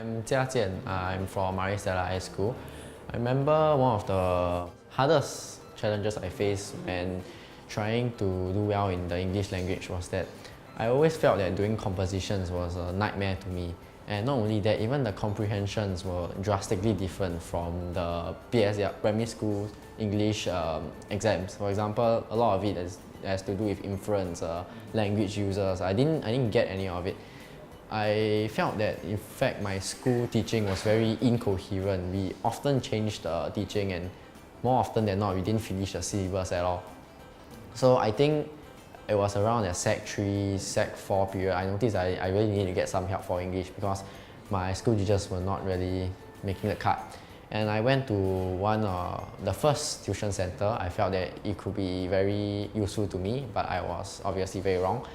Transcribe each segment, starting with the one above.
I'm Jia Jian. I'm from Maris Stella High School. I remember one of the hardest challenges I faced when trying to do well in the English language was that I always felt that doing compositions was a nightmare to me. And not only that, even the comprehensions were drastically different from the primary school English exams. For example, a lot of it has to do with inference, language users. I didn't get any of it. I felt that in fact my school teaching was very incoherent. We often changed the teaching, and more often than not we didn't finish the syllabus at all. So I think it was around the Sec 3, Sec 4 period I noticed I really needed to get some help for English because my school teachers were not really making the cut. And I went to the first tuition center. I felt that it could be very useful to me, but I was obviously very wrong.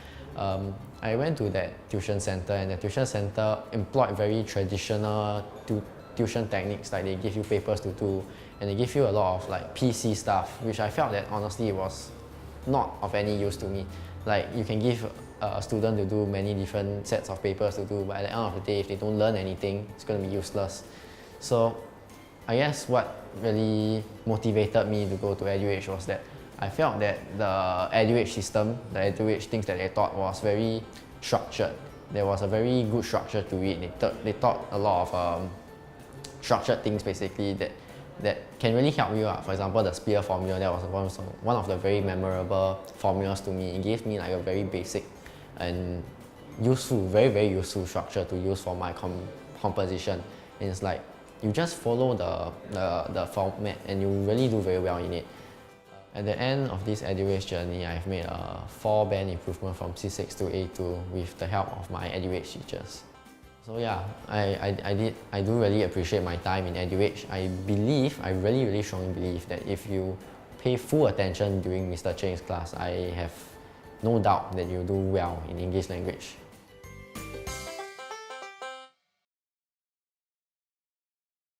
I went to that tuition center, and the tuition center employed very traditional tuition techniques, like they give you papers to do, and they give you a lot of like PC stuff, which I felt that honestly was not of any use to me. Like, you can give a student to do many different sets of papers to do, but at the end of the day, if they don't learn anything, it's going to be useless. So I guess what really motivated me to go to EduEdge was that I felt that the EduEdge system, the EduEdge things that they taught was very structured. There was a very good structure to it. They taught a lot of structured things basically that can really help you out. For example, the SPEAR formula, that was one of the very memorable formulas to me. It gave me like a very basic and useful, very useful structure to use for my composition. And it's like you just follow the format and you really do very well in it. At the end of this EduEdge journey, I've made a 4 band improvement from C6 to A2 with the help of my EduEdge teachers. So yeah, I do really appreciate my time in EduEdge. I really strongly believe that if you pay full attention during Mr. Cheng's class, I have no doubt that you'll do well in English language.